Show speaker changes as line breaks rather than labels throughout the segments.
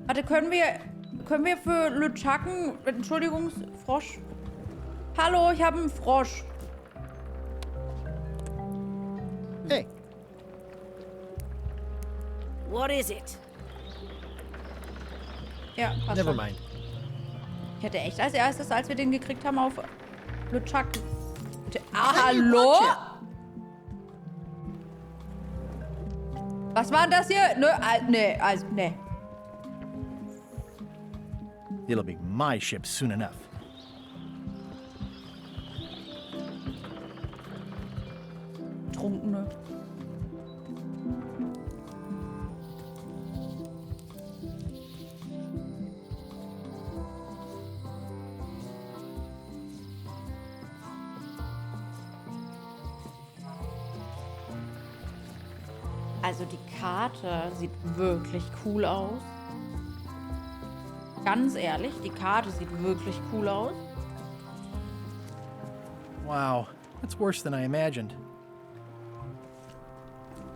Warte, können wir für LeChuck Entschuldigung, Frosch? Hallo, ich habe einen Frosch.
Hey.
What is it?
Ja, passt
Never
schon.
mind.
Ich hätte echt als erstes, als wir den gekriegt haben, auf LeChuck. Hallo? Was war denn das hier? Nö, nee, also, nee.
It'll be my ship soon enough.
Trunkene. Also die Karte sieht wirklich cool aus. Ganz ehrlich, die Karte sieht wirklich cool aus.
Wow, that's worse than I imagined.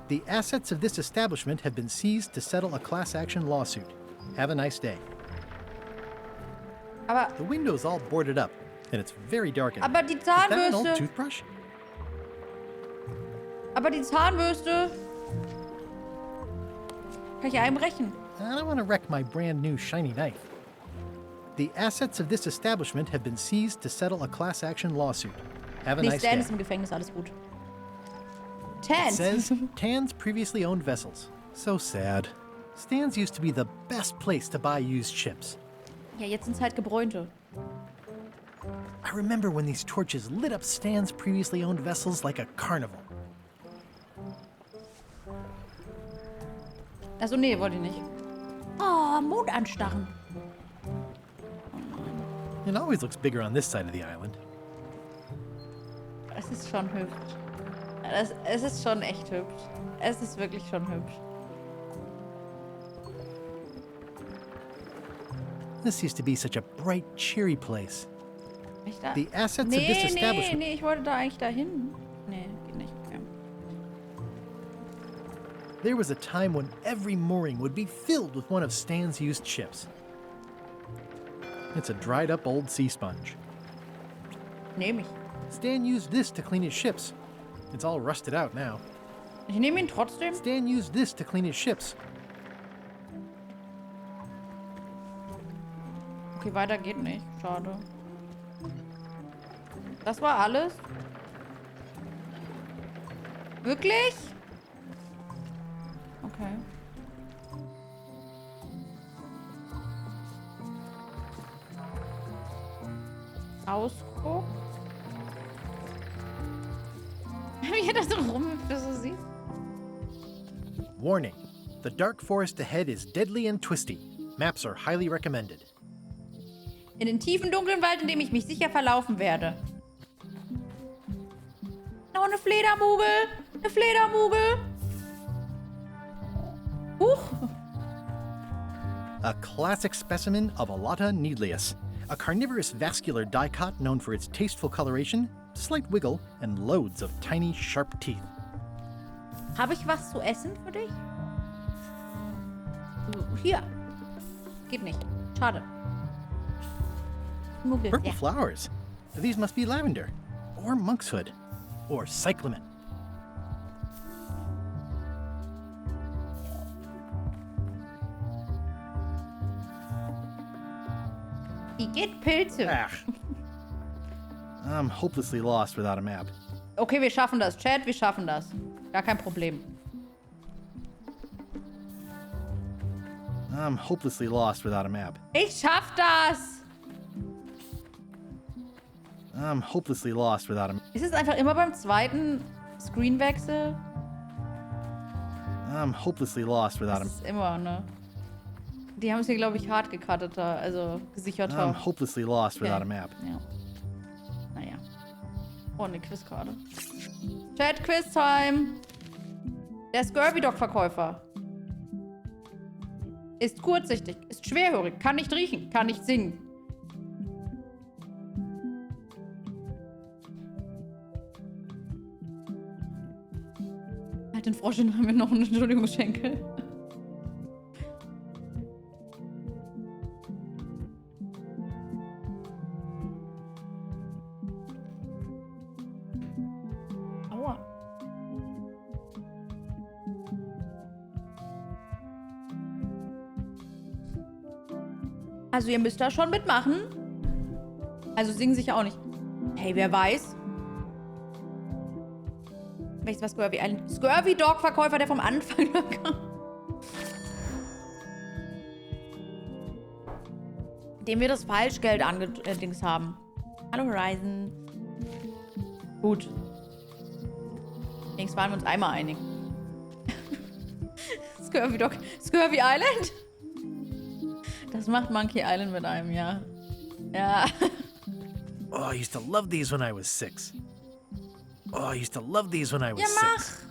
The assets of this establishment have been seized to settle a class action lawsuit. Have a nice day.
Aber,
The window's all boarded up, and it's very dark in
aber
here.
die
Is that an old
Zahnbürste.
toothbrush?
Aber die Zahnbürste. Kann ich einbrechen?
I don't want to wreck my brand new shiny knife. The assets of this establishment have been seized to settle a class action lawsuit. Have a
Nee,
nice
Stan
day.
ist im Gefängnis, alles gut.
It
Tan.
says Tan's previously owned vessels. So sad. Stan's used to be the best place to buy used ships.
Ja, jetzt sind es halt gebräunte.
I remember when these torches lit up Stan's previously owned vessels like a carnival.
Also nee, wollte ich nicht. Oh, Mond anstarren.
It always looks bigger on this side of the island.
Es ist schon hübsch. Es ist schon echt hübsch. Es ist wirklich schon hübsch.
This used to be such a bright, cheery place.
Echt da?
The assets of
Nee,
this
nee,
establishment.
nee, ich wollte da eigentlich dahin. Nee, geht nicht. Okay.
There was a time when every mooring would be filled with one of Stan's used ships. It's a dried up old sea sponge.
Nehme ich.
Stan used this to clean his ships. It's all rusted out now.
Ich nehme ihn trotzdem.
Stan used this to clean his ships.
Okay, weiter geht nicht. Schade. Das war alles? Wirklich? Okay. Ausguck. Wie er da so rumhüpft, so siehst.
Warning. The dark forest ahead is deadly and twisty. Maps are highly recommended.
In den tiefen, dunklen Wald, in dem ich mich sicher verlaufen werde. Oh, eine Fledermugel! Eine Fledermugel! Huch!
A classic specimen of Alata needlius, a carnivorous vascular dicot known for its tasteful coloration, slight wiggle, and loads of tiny, sharp teeth.
Habe ich was zu essen für dich? Hier. Geht nicht. Schade. Mugel.
Purple
Ja.
flowers. These must be lavender, or monkshood, or cyclamen.
Igitt Pilze.
Ah. I'm hopelessly lost without a map.
Okay, wir schaffen das. Chat, wir schaffen das. Gar kein Problem.
I'm hopelessly lost without a map.
Ich schaff das!
I'm hopelessly lost without a map.
Ist es einfach immer beim zweiten Screenwechsel?
I'm hopelessly lost without a
Das
map.
ist immer, ne? Die haben es hier, glaube ich, hart gecutteter, also gesicherter.
I'm hopelessly lost without a
Okay.
map.
Ja. Naja. Oh, eine Quizkarte. Chat, Quiz-Time! Der Scurvy-Dog-Verkäufer ist kurzsichtig, ist schwerhörig, kann nicht riechen, kann nicht singen. Halt den Frosch, den haben wir noch einen Entschuldigungsschenkel. Aua. Also ihr müsst da schon mitmachen. Also singen sicher auch nicht. Hey, wer weiß? Welches war Scurvy? Ein Scurvy-Dog-Verkäufer, der vom Anfang kam. Dem wir das Falschgeld angedings haben. Hallo Horizon. Gut. Wenigstens waren wir uns einmal einig. Scurvy-Dog. Scurvy Island? Das macht Monkey Island mit einem, ja. Ja.
Oh, I used to love these when I was 6. Oh, I used to love these when I was
Ja, mach.
6.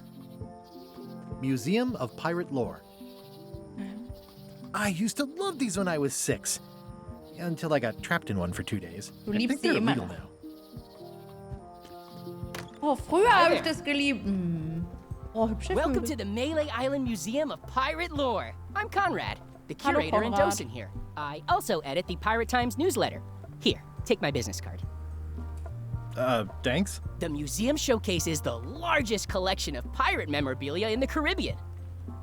Museum of Pirate Lore. I used to love these when I was 6. Until I got trapped in one for 2 days.
Du
I
liebst
think
sie
they're
immer
illegal
noch.
now.
Oh, früher habe ich das geliebt. Hm. Oh, hübsche
Welcome
Vögel.
to the Melee Island Museum of Pirate Lore. I'm Conrad, the
Hallo,
curator and
Konrad.
docent here. I also edit the Pirate Times newsletter. Here, take my business card.
Thanks?
The museum showcases the largest collection of pirate memorabilia in the Caribbean.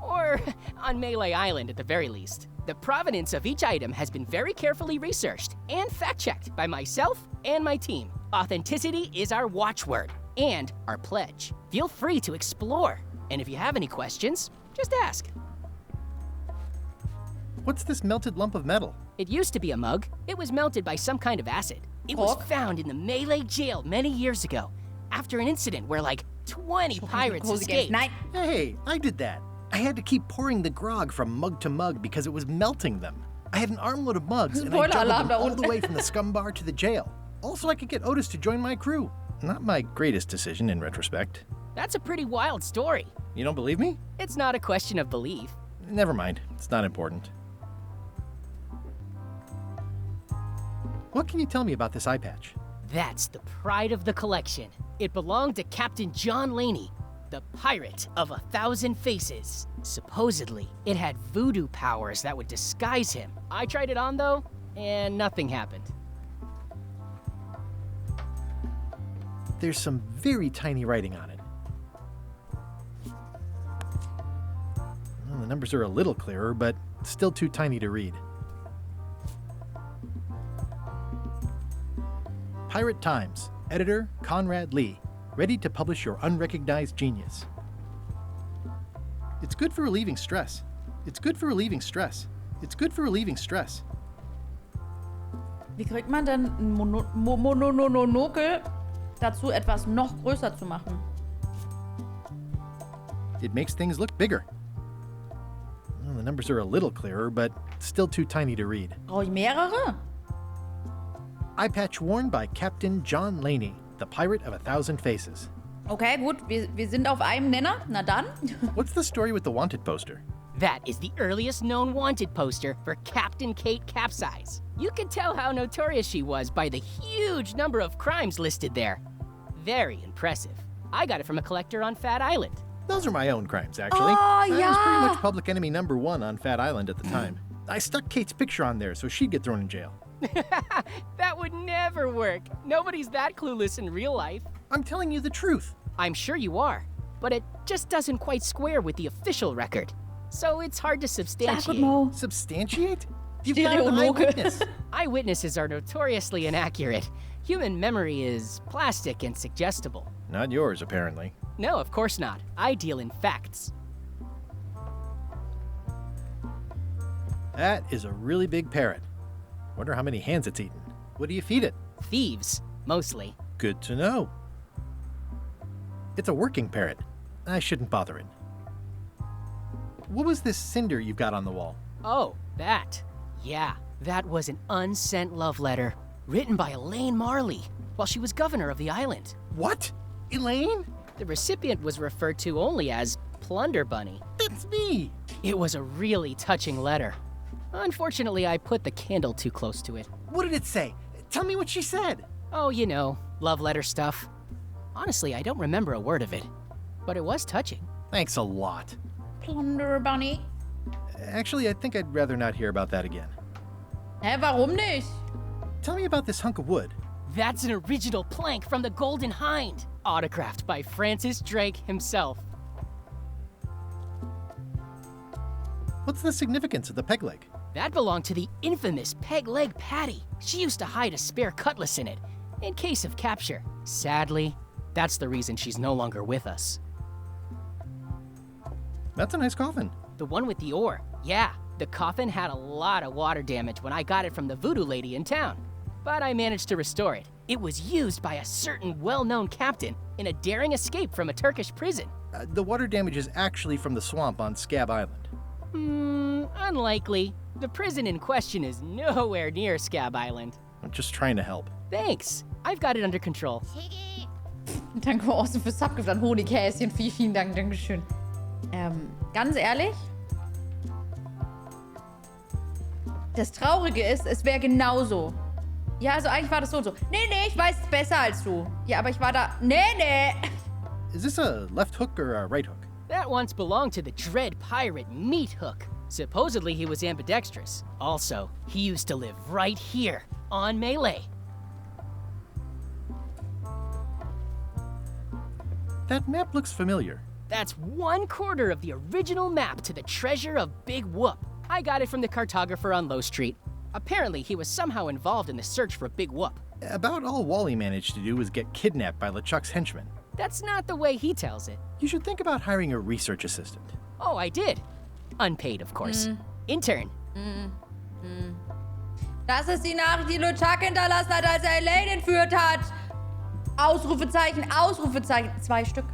Or on Melee Island at the very least. The provenance of each item has been very carefully researched and fact-checked by myself and my team. Authenticity is our watchword and our pledge. Feel free to explore. And if you have any questions, just ask.
What's this melted lump of metal?
It used to be a mug. It was melted by some kind of acid. It was
Cork?
found in the Melee jail many years ago, after an incident where like 20 pirates
Cozy Games.
escaped.
Nein.
Hey, I did that. I had to keep pouring the grog from mug to mug because it was melting them. I had an armload of mugs and I
Spoiler
juggled
alarm
them
da
all the
unten.
way from the scum bar to the jail. Also, I could get Otis to join my crew. Not my greatest decision in retrospect.
That's a pretty wild story.
You don't believe me?
It's not a question of belief.
Never mind. It's not important. What can you tell me about this eye patch?
That's the pride of the collection. It belonged to Captain John Laney, the pirate of 1,000 faces. Supposedly, it had voodoo powers that would disguise him. I tried it on though, and nothing happened.
There's some very tiny writing on it. Well, the numbers are a little clearer, but still too tiny to read. Pirate Times, editor Conrad Lee, ready to publish your unrecognized genius. It's good for relieving stress. It's good for relieving stress. It's good for relieving stress.
Wie kriegt man denn ein Monokel dazu, etwas noch größer zu machen?
It makes things look bigger. Well, the numbers are a little clearer, but still too tiny to read.
Brauche ich mehrere?
Eye patch worn by Captain John Laney, the pirate of 1,000 faces.
Okay, gut. Wir sind auf einem Nenner. Na dann.
What's the story with the wanted poster?
That is the earliest known wanted poster for Captain Kate Capsize. You can tell how notorious she was by the huge number of crimes listed there. Very impressive. I got it from a collector on Fat Island.
Those are my own crimes, actually.
Oh,
I was
yeah.
pretty much public enemy #1 on Fat Island at the time. I stuck Kate's picture on there so she'd get thrown in jail.
That would never work. Nobody's that clueless in real life.
I'm telling you the truth.
I'm sure you are, but it just doesn't quite square with the official record. So it's hard to
Sag
substantiate.
Mo.
Substantiate? You've got an
Stereonoke.
eyewitness.
Eyewitnesses are notoriously inaccurate. Human memory is plastic and suggestible.
Not yours, apparently.
No, of course not. I deal in facts.
That is a really big parrot. Wonder how many hands it's eaten. What do you feed it?
Thieves, mostly.
Good to know. It's a working parrot. I shouldn't bother it. What was this cinder you've got on the wall?
Oh, that. Yeah, that was an unsent love letter written by Elaine Marley while she was governor of the island.
What? Elaine?
The recipient was referred to only as Plunder Bunny.
That's me.
It was a really touching letter. Unfortunately, I put the candle too close to it.
What did it say? Tell me what she said.
Oh, you know, love letter stuff. Honestly, I don't remember a word of it, but it was touching.
Thanks a lot.
Plunder Bunny.
Actually, I think I'd rather not hear about that again.
Hä, warum nicht?
Tell me about this hunk of wood.
That's an original plank from the Golden Hind, autographed by Francis Drake himself.
What's the significance of the peg leg?
That belonged to the infamous Peg Leg Patty. She used to hide a spare cutlass in it, in case of capture. Sadly, that's the reason she's no longer with us.
That's a nice coffin.
The one with the ore, yeah. The coffin had a lot of water damage when I got it from the voodoo lady in town. But I managed to restore it. It was used by a certain well-known captain in a daring escape from a Turkish prison.
The water damage is actually from the swamp on Scab Island.
Unlikely. The prison in question is nowhere near Scab Island.
I'm just trying to help.
Thanks. I've got it under control.
Danke, Orson, fürs Subgift an Honighäschen. Vielen Dank, Dankeschön. Ganz ehrlich? Das Traurige ist, es wäre genauso. Ja, also eigentlich war das so und so. Nee, ich weiß es besser als du. Ja, aber ich war da... Nee.
Is this a left hook or a right hook?
That once belonged to the dread pirate Meat Hook. Supposedly he was ambidextrous. Also, he used to live right here, on Melee.
That map looks familiar.
That's 1/4 of the original map to the treasure of Big Whoop. I got it from the cartographer on Low Street. Apparently, he was somehow involved in the search for Big Whoop.
About all Wally managed to do was get kidnapped by LeChuck's henchmen.
That's not the way he tells it.
You should think about hiring a research assistant.
Oh, I did. Unpaid, of course. Intern.
Das ist die Nachricht, die LeChuck hinterlassen hat, als er Elaine entführt hat. Ausrufezeichen, Ausrufezeichen. 2 Stück.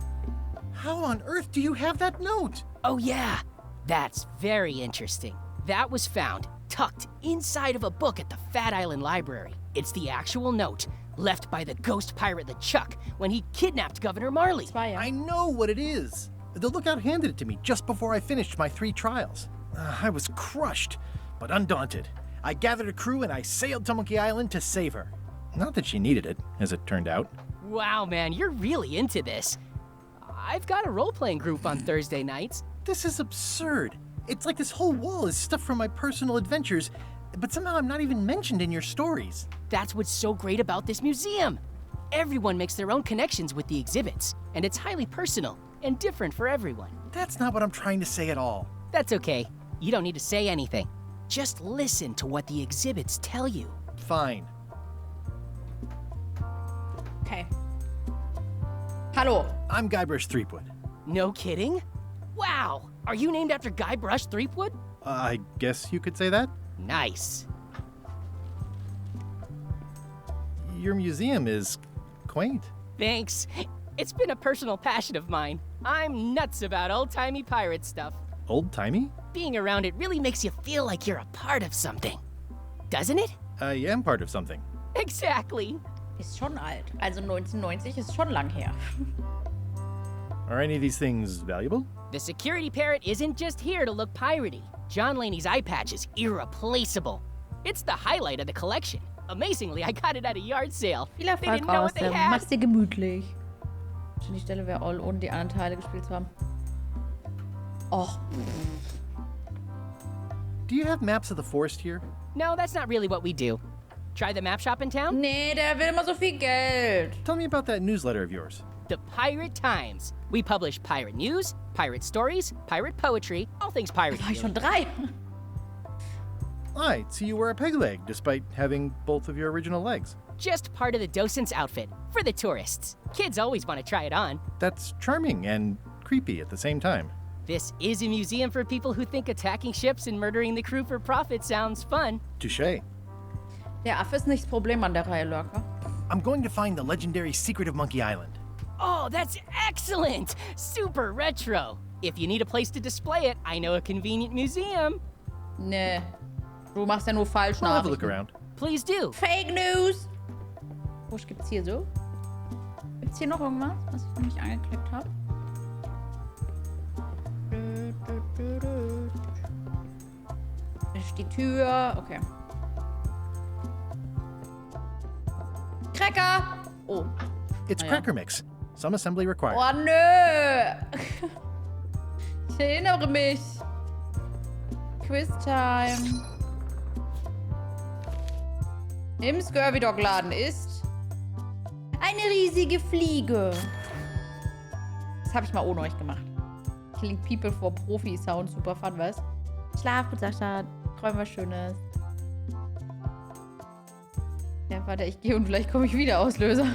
How on earth do you have that note?
Oh, yeah. That's very interesting. That was found tucked inside of a book at the Fat Island Library. It's the actual note left by the ghost pirate LeChuck when he kidnapped Governor Marley.
I know what it is. The lookout handed it to me just before I finished my 3 trials. I was crushed, but undaunted. I gathered a crew and I sailed to Monkey Island to save her. Not that she needed it, as it turned out.
Wow, man, you're really into this. I've got a role-playing group on Thursday nights.
This is absurd. It's like this whole wall is stuff from my personal adventures, but somehow I'm not even mentioned in your stories.
That's what's so great about this museum. Everyone makes their own connections with the exhibits, and it's highly personal and different for everyone.
That's not what I'm trying to say at all.
That's okay. You don't need to say anything. Just listen to what the exhibits tell you.
Fine.
Okay. Hallo.
I'm Guybrush Threepwood.
No kidding? Wow! Are you named after Guybrush Threepwood?
I guess you could say that.
Nice.
Your museum is quaint.
Thanks. It's been a personal passion of mine. I'm nuts about old-timey pirate stuff.
Old-timey?
Being around it really makes you feel like you're a part of something. Doesn't it?
I am part of something.
Exactly.
Ist schon alt. Also 1990 ist schon lang her.
Are any of these things valuable?
The security parrot isn't just here to look piratey. John Laney's eye patch is irreplaceable. It's the highlight of the collection. Amazingly, I got it at a yard sale.
Viel
They
Erfolg
didn't know
raus.
what they had.
Mach's dir gemütlich. Schon die Stelle wäre all, ohne die anderen Teile gespielt zu haben. Och.
Do you have maps of the forest here?
No, that's not really what we do. Try the map shop in town?
Nee, der will immer so viel Geld.
Tell me about that newsletter of yours.
The Pirate Times. We publish pirate news, pirate stories, pirate poetry, all things pirate.
War ich schon 3?
I see you wear a peg leg, despite having both of your original legs.
Just part of the docent's outfit, for the tourists. Kids always want to try it on.
That's charming and creepy at the same time.
This is a museum for people who think attacking ships and murdering the crew for profit sounds fun.
Touché.
Der Affe ist nicht das Problem an der Reihe, Lurker.
I'm going to find the legendary secret of Monkey Island.
Oh, that's excellent! Super retro. If you need a place to display it, I know a convenient museum.
Nee. Du machst ja nur falsch
We'll have a look
Nachrichten.
around.
Please do.
Fake News! Was gibt's hier so? Gibt's hier noch irgendwas, was ich noch nicht angeklickt habe? Das ist die Tür. Okay. Cracker! Oh.
It's
Oh, yeah.
Cracker Mix. Some assembly required.
Oh, nö! erinnere mich. Quiz-Time. Im Scurvy-Dog-Laden ist eine riesige Fliege. Das habe ich mal ohne euch gemacht. Killing People for Profi-Sound. Super fun, was? Schlaf gut, Sascha. Träum was Schönes. Ja, warte, ich gehe und vielleicht komme ich wieder, Auslöser.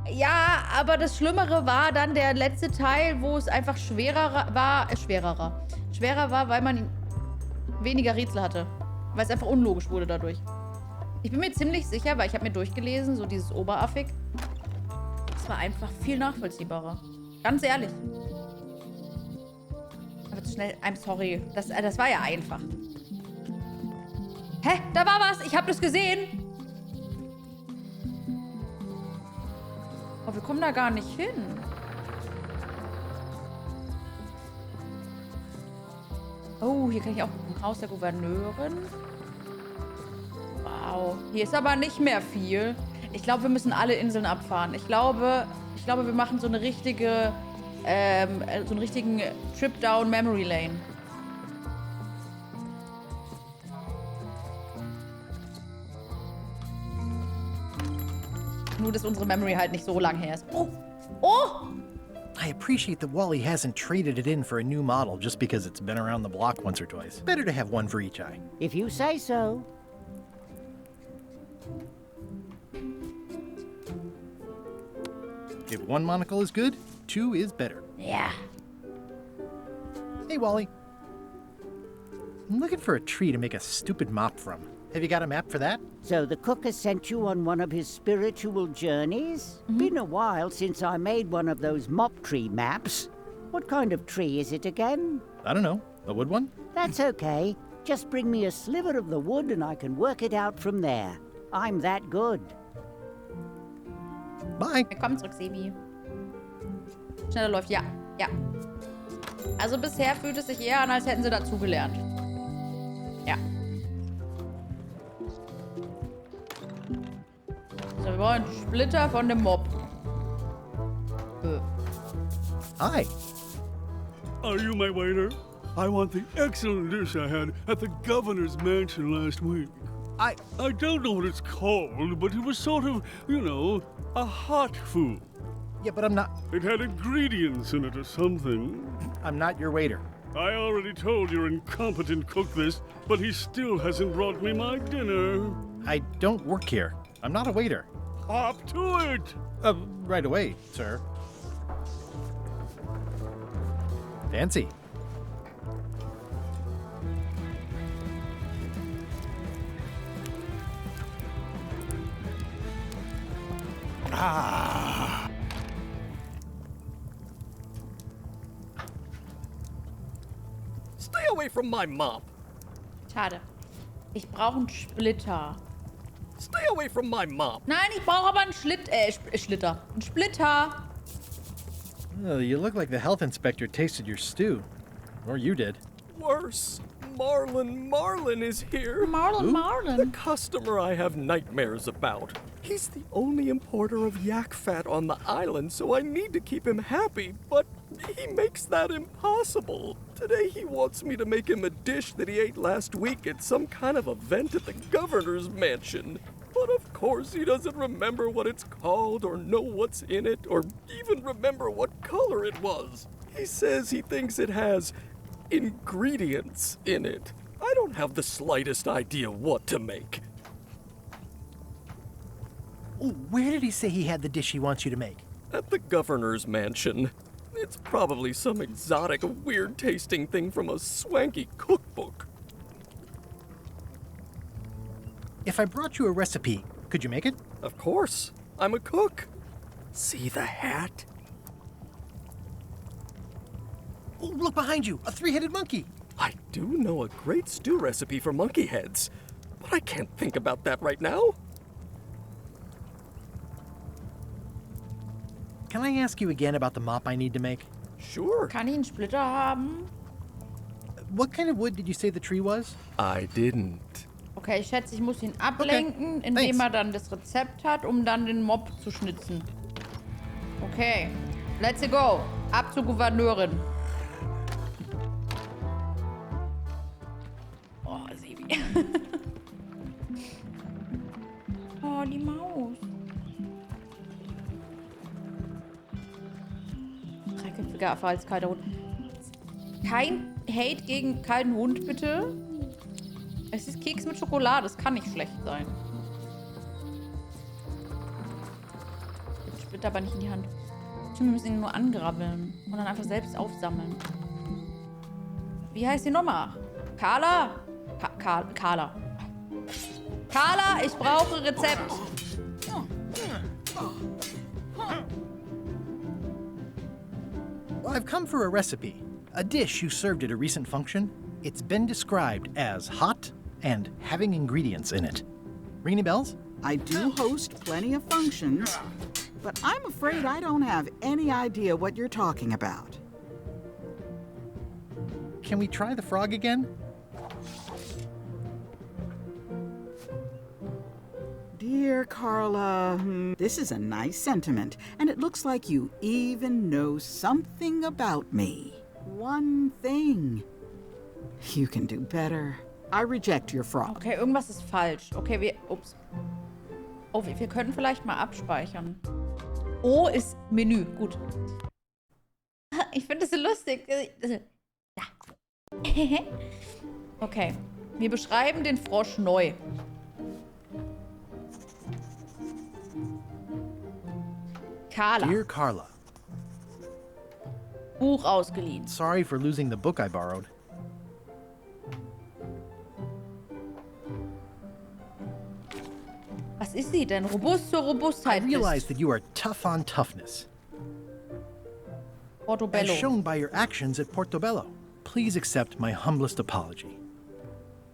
Ja, aber das Schlimmere war dann der letzte Teil, wo es einfach schwerer war, weil man weniger Rätsel hatte. Weil es einfach unlogisch wurde dadurch. Ich bin mir ziemlich sicher, weil ich habe mir durchgelesen, so dieses Oberaffig. Es war einfach viel nachvollziehbarer. Ganz ehrlich. Aber zu schnell, I'm sorry. Das war ja einfach. Hä? Da war was! Ich habe das gesehen! Aber wir kommen da gar nicht hin. Oh, hier kann ich auch im Haus der Gouverneurin. Wow. Hier ist aber nicht mehr viel. Ich glaube, wir müssen alle Inseln abfahren. Ich glaube, wir machen so eine richtige, so einen richtigen Trip down Memory Lane. Nur, dass unsere Memory halt nicht so lang her ist. Oh! Oh!
I appreciate that Wally hasn't traded it in for a new model just because it's been around the block once or twice. Better to have one for each eye.
If you say so.
If one monocle is good, two is better.
Yeah.
Hey, Wally. I'm looking for a tree to make a stupid mop from. Have you got a map for that?
So the cook has sent you on one of his spiritual journeys? Been a while since I made one of those mop tree maps. What kind of tree is it again?
I don't know. A wood one?
That's okay. Just bring me a sliver of the wood and I can work it out from there. I'm that good.
Bye.
Willkommen zurück, Sebi. Schneller läuft, ja. Ja. Also bisher fühlt es sich eher an, als hätten sie dazugelernt. Ja. So, wir brauchen einen Splitter von dem Mob.
Hi.
Are you my waiter? I want the excellent dish I had at the governor's mansion last week. I don't know what it's called, but it was sort of, you know, a hot food.
Yeah, but I'm not...
It had ingredients in it or something.
I'm not your waiter.
I already told your incompetent cook this, but he still hasn't brought me my dinner.
I don't work here. I'm not a waiter.
Hop to it!
Right away, sir. Fancy. Ah.
Stay away from my mop.
Schade. Ich brauche einen Splitter.
Stay away from my mop.
Nein, ich brauche aber einen Schlitter. Einen Splitter.
Oh, you look like the health inspector tasted your stew. Or you did.
Worse. Marlin is here.
Marlin.
The customer I have nightmares about. He's the only importer of yak fat on the island, so I need to keep him happy, but he makes that impossible. Today he wants me to make him a dish that he ate last week at some kind of event at the governor's mansion. But of course he doesn't remember what it's called or know what's in it or even remember what color it was. He says he thinks it has ingredients in it. I don't have the slightest idea what to make.
Oh, where did he say he had the dish he wants you to make?
At the governor's mansion. It's probably some exotic, weird-tasting thing from a swanky cookbook.
If I brought you a recipe, could you make it?
Of course. I'm a cook. See the hat?
Oh, look behind you! A three-headed monkey!
I do know a great stew recipe for monkey heads, but I can't think about that right now.
Can I ask you again about the mop I need to make?
Sure.
Kann ich einen Splitter haben?
What kind of wood did you say the tree was?
I didn't.
Okay, ich schätze, ich muss ihn ablenken, indem er dann das Rezept hat, um dann den Mob zu schnitzen. Okay. Let's go. Ab zur Gouverneurin. Oh, Sebi. Oh, die Maus. Dreiköpfiger Affe als kalter Hund. Kein Hate gegen kalten Hund, bitte. Es ist Keks mit Schokolade. Das kann nicht schlecht sein. Splitter aber nicht in die Hand. Wir müssen ihn nur angrabbeln und dann einfach selbst aufsammeln. Wie heißt die Nummer? Carla? Carla. Carla, ich brauche Rezept.
I've come for a recipe. A dish you served at a recent function. It's been described as hot and having ingredients in it. Ring any bells?
I do host plenty of functions, but I'm afraid I don't have any idea what you're talking about.
Can we try the frog again?
Dear Carla, this is a nice sentiment, and it looks like you even know something about me. One thing. You can do better. I reject your frog.
Okay, irgendwas ist falsch. Okay, ups. Oh, wir können vielleicht mal abspeichern. O ist Menü. Gut. Ich finde das so lustig. Ja. Okay. Wir beschreiben den Frosch neu. Carla.
Dear Carla,
Buch ausgeliehen.
sorry for losing the book I borrowed.
Was ist sie denn? Robust zur
I
Robustheit
realize
bist.
that you are tough on toughness. As
Portobello.
shown by your actions at Portobello. Please accept my humblest apology.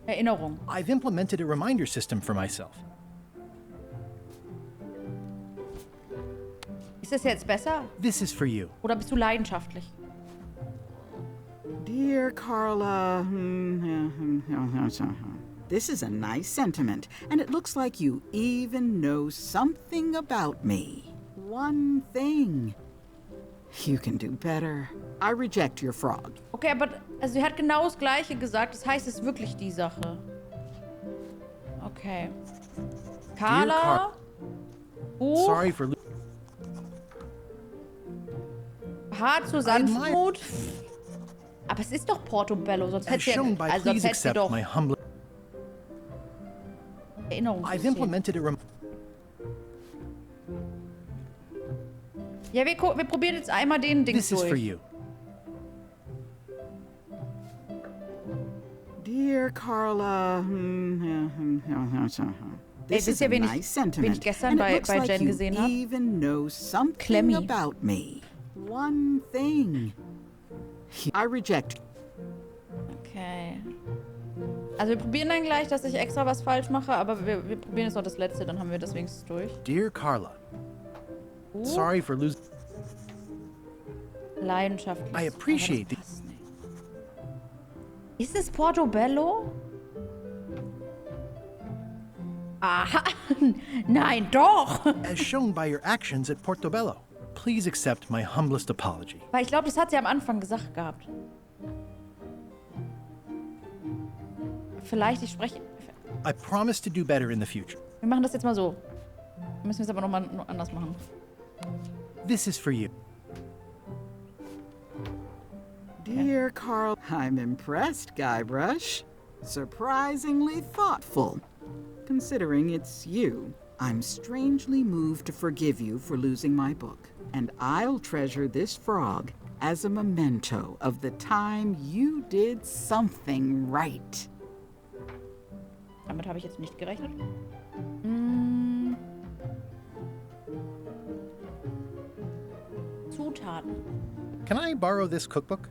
Erinnerung.
I've implemented a reminder system for myself.
Ist das jetzt besser?
This is for you.
Oder bist du leidenschaftlich?
Dear Carla, this is a nice sentiment, and it looks like you even know something about me. One thing. You can do better. I reject your frog.
Okay, aber also sie hat genau das Gleiche gesagt. Das heißt, es ist wirklich die Sache. Okay. Carla. Buch.
Sorry for
Hart zur Sanftmut. Aber es ist doch Portobello, sonst
As
hätte
shown
sie,
by
also sonst
please
hätte sie
accept
doch
my humble
Erinnerung.
I've implemented a
Ja, wir probieren jetzt einmal den Ding
This is for
durch.
you.
Dear Carla, this
wisst
is
ihr,
a
wen
nice
ich
sentiment,
gestern
and it
bei
looks like
Jen
you
gesehen habe?
even know something
Clemmy.
about me. One thing. I reject.
Okay. Also wir probieren dann gleich, dass ich extra was falsch mache, aber wir probieren jetzt noch das letzte, dann haben wir das wenigstens durch.
Dear Carla, sorry for losing.
Leidenschaftlich.
I appreciate
Aber das passt nicht. Ist es Portobello? Aha! Nein, doch!
As shown by your actions at Portobello. Please accept my humblest apology.
Weil ich glaube, das hat sie am Anfang gesagt gehabt. Vielleicht, ich spreche...
I promise to do better in the future.
Wir machen das jetzt mal so. Müssen wir es aber nochmal anders machen.
This is for you.
Dear Carl, I'm impressed, Guybrush. Surprisingly thoughtful. Considering it's you, I'm strangely moved to forgive you for losing my book. And I'll treasure this frog as a memento of the time you did something right.
Damit habe ich jetzt nicht gerechnet. Zutaten.
Can I borrow this cookbook?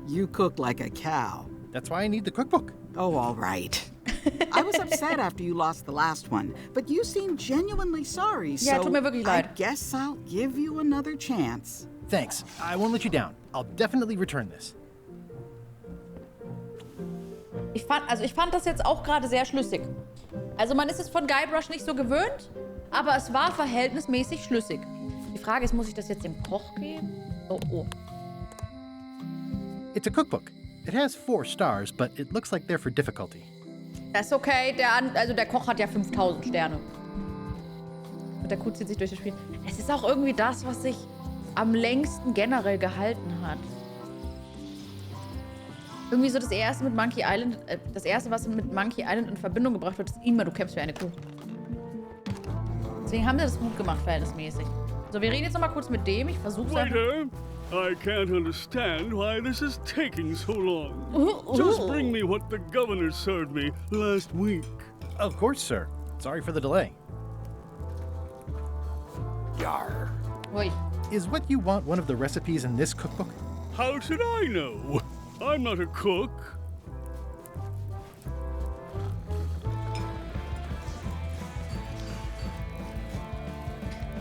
You cook like a cow.
That's why I need the cookbook.
Oh, all right. I was upset after you lost the last one, but you seemed genuinely sorry,
Ja,
so
tut mir wirklich
I
leid.
guess I'll give you another chance.
Thanks. I won't let you down. I'll definitely return this.
Ich fand das jetzt auch gerade sehr schlüssig. Also man ist es von Guybrush nicht so gewöhnt, aber es war verhältnismäßig schlüssig. Die Frage ist, muss ich das jetzt dem Koch geben? Oh, oh.
It's a cookbook. It has 4 stars, but it looks like they're for difficulty.
Das ist okay. Der Koch hat ja 5000 Sterne. Und der Kuh zieht sich durch das Spiel. Es ist auch irgendwie das, was sich am längsten generell gehalten hat. Irgendwie so das erste mit Monkey Island, das erste, was mit Monkey Island in Verbindung gebracht wird, ist immer, du kämpfst für eine Kuh. Deswegen haben sie das gut gemacht, verhältnismäßig. So, wir reden jetzt noch mal kurz mit dem. Ich versuch's einfach.
Waiter, I can't understand why this is taking so long. Just bring me what the governor served me last week.
Of course, sir. Sorry for the delay.
Yarr.
Ui.
Is what you want one of the recipes in this cookbook?
How should I know? I'm not a cook.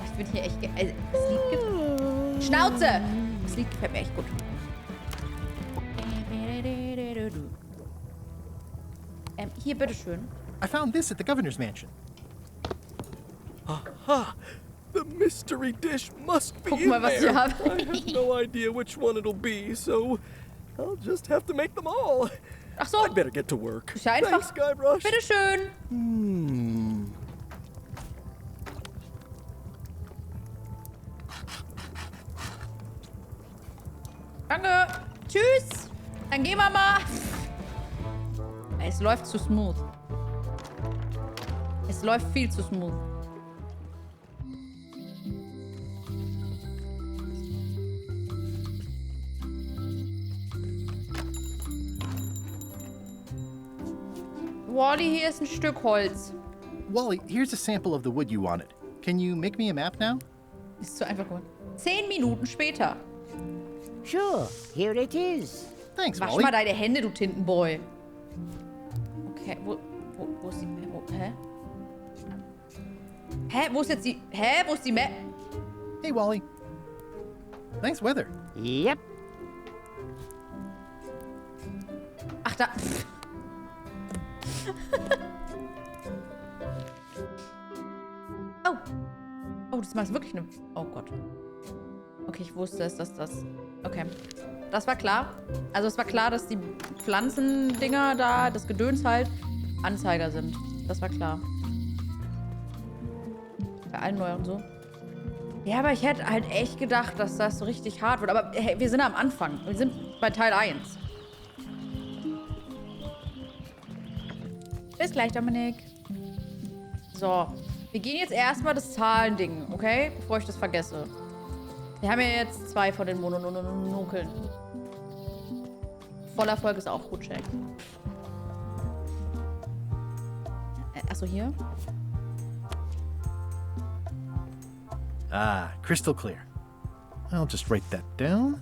Ich bin hier echt... Also, das Lied Schnauze! Das Lied gefällt mir echt gut. Hier, bitteschön.
I found this at the governor's mansion.
Aha! The mystery dish must be
Guck
in
mal, was
there.
wir haben.
I have no idea which one it'll be, so I'll just have to make them all.
Ach so.
I'd better get to work.
Ist ja einfach.
Thanks, Guybrush.
Bitteschön. Danke. Tschüss. Dann gehen wir mal. Es läuft zu smooth. Es läuft viel zu smooth. Wally, hier ist ein Stück Holz.
Wally, here's a sample of the wood you wanted. Can you make me a map now?
Ist zu einfach geworden. 10 Minuten später.
Sure, here it is.
Thanks,
Wasch
Wally.
mal deine Hände, du Tintenboy. Okay, wo ist die Map? Hä? Hä, wo ist jetzt die... Hä, wo ist die Map?
Hey, Wally. Nice weather.
Yep.
Ach, da... Oh. Oh, das ist wirklich eine... Oh Gott. Okay, ich wusste es, dass das... Okay. Das war klar. Also es war klar, dass die Pflanzendinger da, das Gedöns halt, Anzeiger sind. Das war klar. Bei allen neu und so. Ja, aber ich hätte halt echt gedacht, dass das so richtig hart wird. Aber hey, wir sind am Anfang. Wir sind bei Teil 1. Bis gleich, Dominik. So. Wir gehen jetzt erstmal das Zahlending, okay? Bevor ich das vergesse. Wir haben ja jetzt 2 von den Monokeln. Vollerfolg ist auch gut, check. Achso, hier.
Ah, crystal clear. I'll just write that down.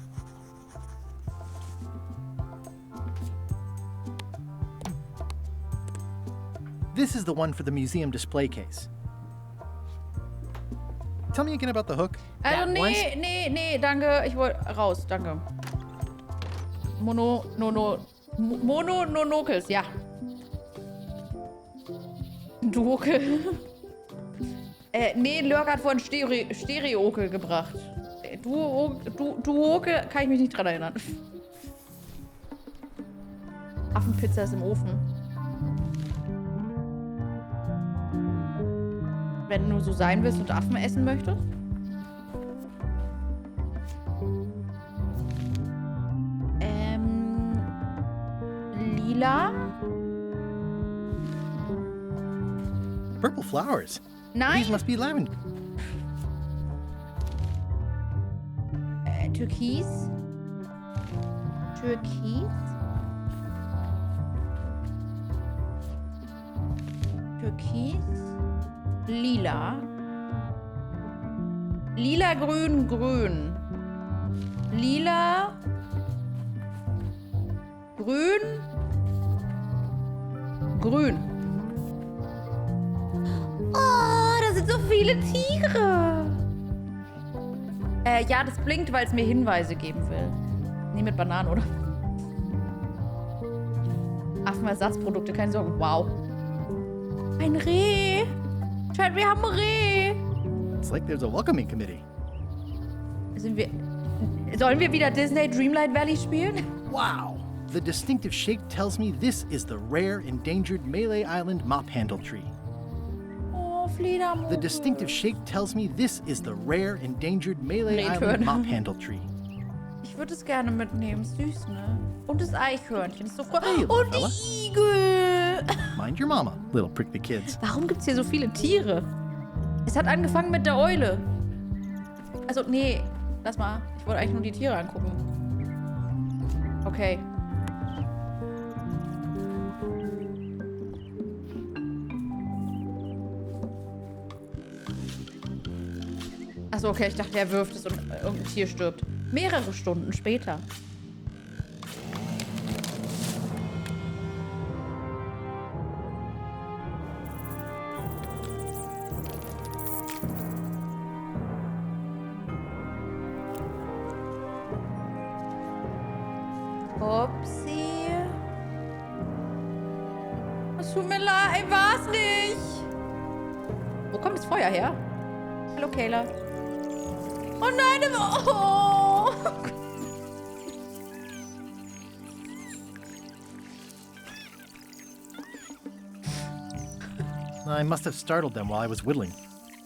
This is the one for the museum display case. Tell me again about the hook.
Also,
That once-
nee, danke. Ich wollte raus, danke. Monokels, ja. Duokel. Nee, Lurk hat vorhin Stereokel gebracht. Duokel kann ich mich nicht dran erinnern. Affenpizza ist im Ofen. Wenn du so sein willst und Affen essen möchtest. Lila?
Purple flowers.
Nein.
These must be lavender.
Türkis? Türkis? Türkis? Lila? Lila, grün, grün. Lila? Grün? Grün. Oh, da sind so viele Tiere. Ja, das blinkt, weil es mir Hinweise geben will. Nee, mit Bananen, oder? Affenersatzprodukte, keine Sorge. Wow. Ein Reh. Chat, wir haben ein Reh.
It's like there's a welcoming committee.
Sollen wir wieder Disney Dreamlight Valley spielen?
Wow! The distinctive shape tells me this is the rare, endangered Melee Island mop handle tree.
Oh, Fledermaus.
The distinctive shape tells me this is the rare, endangered Melee Island mop handle tree.
Ich würde es gerne mitnehmen. Süß, ne? Und das Eichhörnchen ist so cool.
Hey,
Und
fella.
die Igel.
Mind your mama, little prick the kids.
Warum gibt es hier so viele Tiere? Es hat angefangen mit der Eule. Also, nee. Lass mal. Ich wollte eigentlich nur die Tiere angucken. Okay. Achso, okay. Ich dachte, er wirft es und irgendein Tier stirbt. Mehrere Stunden später. Upsi. Es tut mir leid, ich war's nicht. Wo kommt das Feuer her? Hallo, Kayla. Oh nein, oh.
I must have startled them while I was whittling.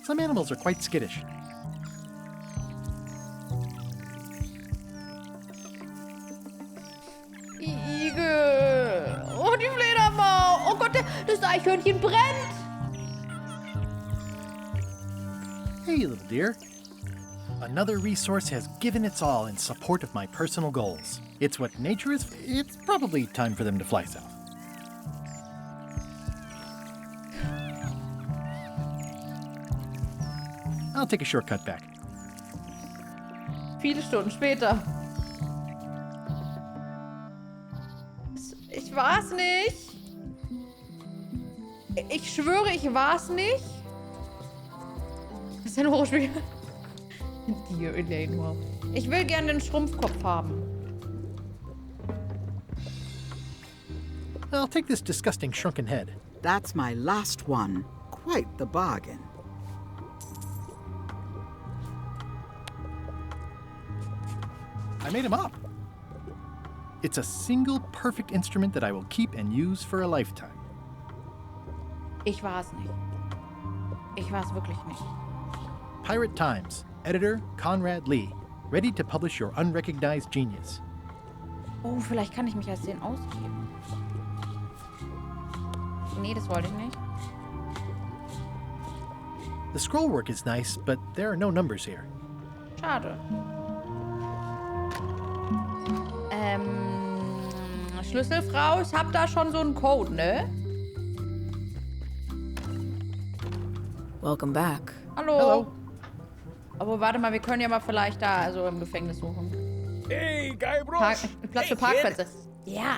Some animals are quite skittish.
Die Igel. Oh, die Fledermaus. Oh Gott, das Eichhörnchen brennt.
Hey, little dear. Another resource has given its all in support of my personal goals. It's what nature is. It's probably time for them to fly south. I'll take a shortcut back.
Viele Stunden später. Ich war's nicht. Ich schwöre, ich war's nicht. Das ist ein Horrorspiel. Dear Elaine, wow. Ich will gerne den Schrumpfkopf haben.
I'll take this disgusting shrunken head.
That's my last one. Quite the bargain.
I made him up. It's a single perfect instrument that I will keep and use for a lifetime.
Ich war's nicht. Ich war's wirklich nicht.
Pirate Times, editor Conrad Lee, ready to publish your unrecognized genius.
Oh, vielleicht kann ich mich als den ausgeben. Nee, das wollte ich nicht.
The scrollwork is nice, but there are no numbers here.
Schade. Schlüsselfrau, ich hab da schon so einen Code, ne?
Welcome back.
Hallo.
Hello.
Aber warte mal, wir können ja mal vielleicht da, also im Gefängnis suchen.
Hey, Guybrush!
Platz für Parkplätze. Ja.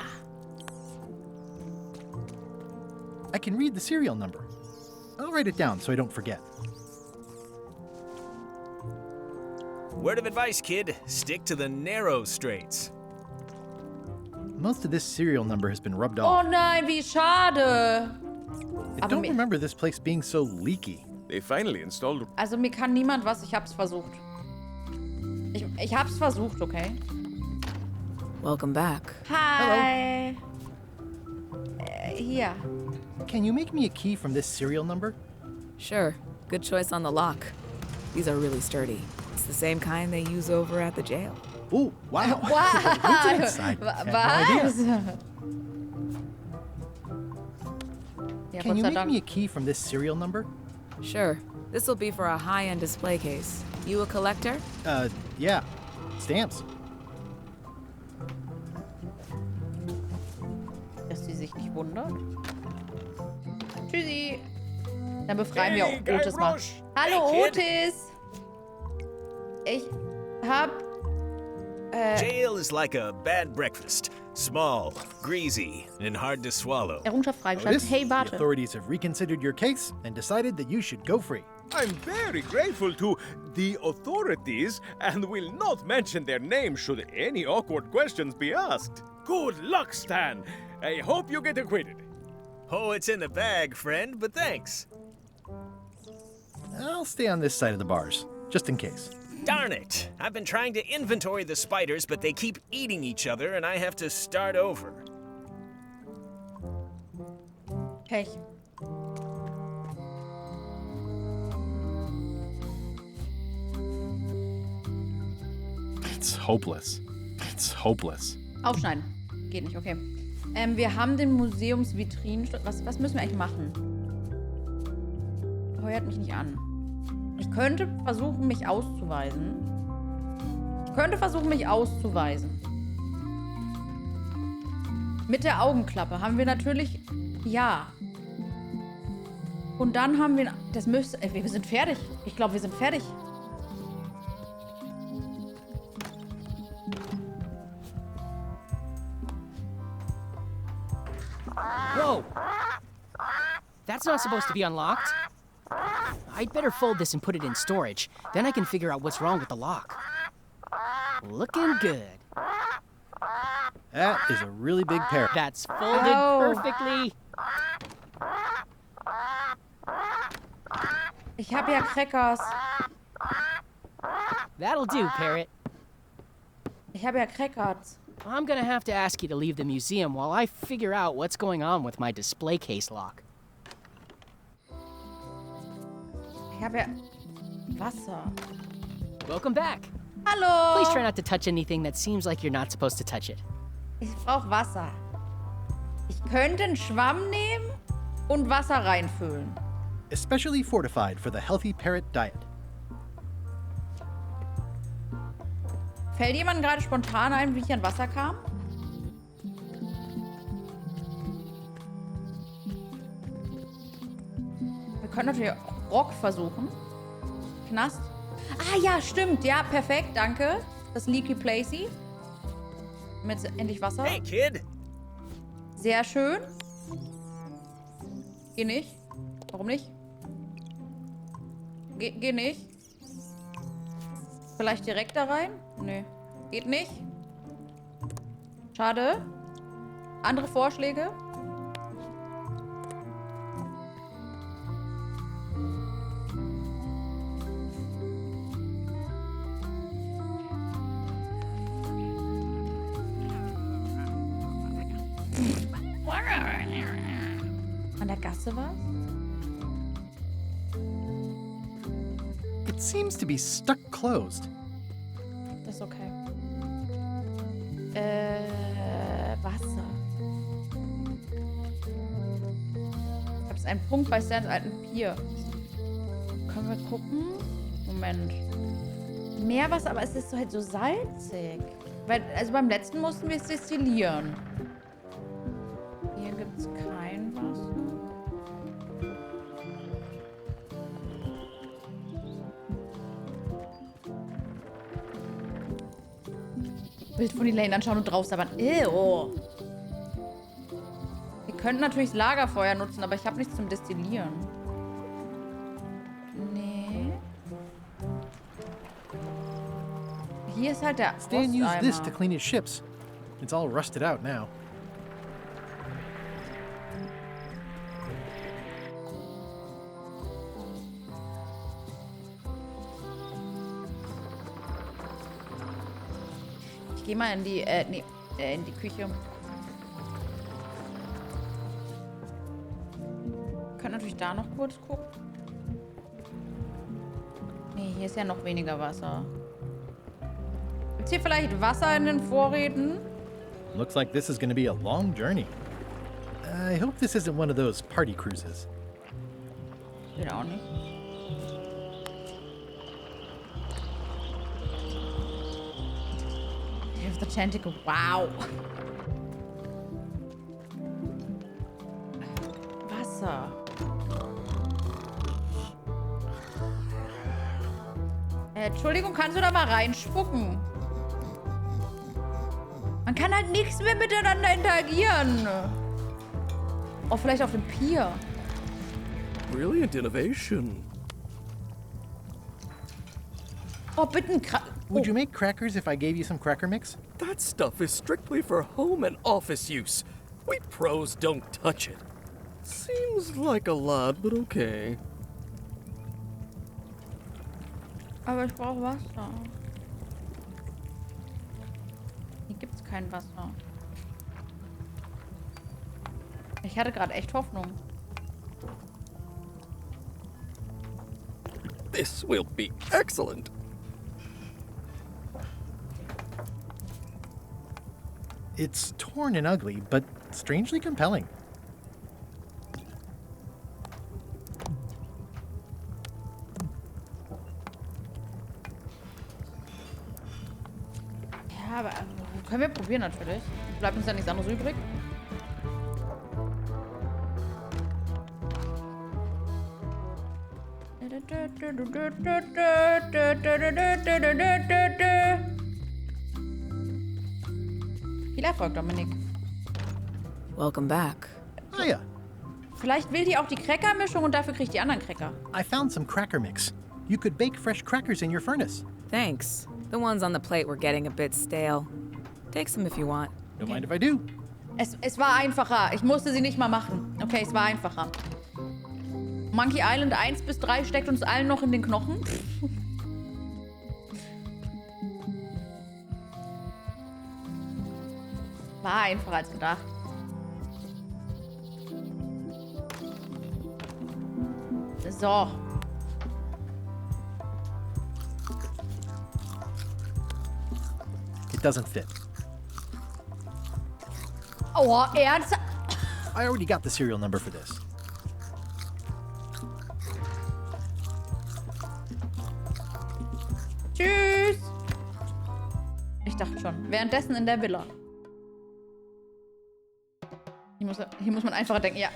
I can read the serial number. I'll write it down so I don't forget.
Word of advice, kid. Stick to the narrow straights.
Most of this serial number has been rubbed
Oh
off.
nein, wie schade.
I don't remember this place being so leaky.
They finally installed.
Also mir kann niemand was, ich hab's versucht. Ich hab's versucht, okay?
Welcome back.
Hi. Hier.
Can you make me a key from this serial number?
Sure. Good choice on the lock. These are really sturdy. It's the same kind they use over at the jail.
Oh, wow.
Wow.
Coincidence. I had no idea.
Was? Ja,
Can
Gott
you
sei
make me a
Dank.
key from this serial number?
Sure. This will be for a high-end display case. You a collector?
Yeah. Stamps.
Dass sie sich nicht wundert. Tschüssi. Dann befreien wir auch Otis mal. Hallo,
Hey, kid.
Otis. Ich hab...
Jail is like a bad breakfast. Small, greasy, and hard to swallow.
Errungenschaft freigeschaltet.
Notice,
Hey,
the
warte.
authorities have reconsidered your case and decided that you should go free.
I'm very grateful to the authorities and will not mention their names should any awkward questions be asked. Good luck, Stan. I hope you get acquitted.
Oh, it's in the bag, friend, but thanks.
I'll stay on this side of the bars, just in case.
Darn it! I've been trying to inventory the spiders, but they keep eating each other, and I have to start over.
Pech.
It's hopeless. It's hopeless.
Aufschneiden. Geht nicht, okay. Wir haben den Museumsvitrinen... Was müssen wir eigentlich machen? Heuert mich nicht an. Ich könnte versuchen, mich auszuweisen. Mit der Augenklappe haben wir natürlich... Ja. Und dann haben wir... Das müsste... Wir sind fertig. Ich glaube, wir sind fertig.
Whoa! That's not supposed to be unlocked. I'd better fold this and put it in storage. Then I can figure out what's wrong with the lock. Looking good.
That is a really big pair.
That's folded perfectly.
Ich habe ja Crackers.
That'll do, Parrot.
Ich habe ja Crackers.
I'm gonna have to ask you to leave the museum while I figure out what's going on with my display case lock.
Ich habe ja Wasser.
Welcome back.
Hallo.
Please try not to touch anything that seems like you're not supposed to touch it.
Ich brauche Wasser. Ich könnte einen Schwamm nehmen und Wasser reinfüllen.
Especially fortified for the healthy parrot diet.
Fällt jemandem gerade spontan ein, wie ich an Wasser kam? Wir können natürlich auch Rock versuchen. Knast. Ah ja, stimmt. Ja, perfekt, danke. Das Leaky Placey. Mit endlich Wasser.
Hey, kid!
Sehr schön. Geh nicht. Warum nicht? Geh nicht. Vielleicht direkt da rein? Nee. Geht nicht. Schade. Andere Vorschläge? An der Gasse was?
It seems to be stuck closed.
Das ist okay. Wasser. Gab es einen Punkt bei Stans alten Pier? Können wir gucken? Moment. Meerwasser, aber es ist so halt so salzig. Weil, also beim letzten mussten wir es destillieren. Hier gibt es kein Wasser. Bild von Elaine anschauen und draufsabbern. Ew. Wir könnten natürlich das Lagerfeuer nutzen, aber ich habe nichts zum Destillieren. Nee. Hier ist halt der
Stan used this to
Osteimer.
clean his ships. It's all rusted out now.
Ich geh mal in die, in die Küche. Können natürlich da noch kurz gucken. Nee, hier ist ja noch weniger Wasser. Gibt's hier vielleicht Wasser in den Vorräten?
Looks like this is going to be a long journey. I hope this isn't one of those party cruises.
Steht auch nicht. Here's the tentacle. Wow. Wasser. Entschuldigung, kannst du da mal reinspucken? Man kann halt nichts mehr miteinander interagieren. Oh, vielleicht auf dem Pier.
Brilliant innovation.
Oh, bitte.
Would you make crackers if I gave you some cracker mix?
That stuff is strictly for home and office use. We pros don't touch it. Seems like a lot, but okay.
Aber ich brauche Wasser. Hier gibt's kein Wasser. Ich hatte gerade echt Hoffnung.
This will be excellent.
It's torn and ugly, but strangely compelling.
Ja, aber können wir probieren natürlich. Bleibt uns ja nichts anderes übrig. Viel Erfolg, Dominik.
Welcome back.
Hiya.
Vielleicht will die auch die Cracker-Mischung und dafür kriegt die anderen Cracker.
I found some cracker mix. You could bake fresh crackers in your furnace.
Thanks. The ones on the plate were getting a bit stale. Take some if you want.
Don't mind if I do.
Es war einfacher. Ich musste sie nicht mal machen. Okay, es war einfacher. Monkey Island 1 bis 3 steckt uns allen noch in den Knochen. War einfacher als gedacht. So.
It doesn't fit.
Oh, ernsthaft?
I already got the serial number for this.
Tschüss. Ich dachte schon. Währenddessen in der Villa. Hier muss man einfacher denken. Ja.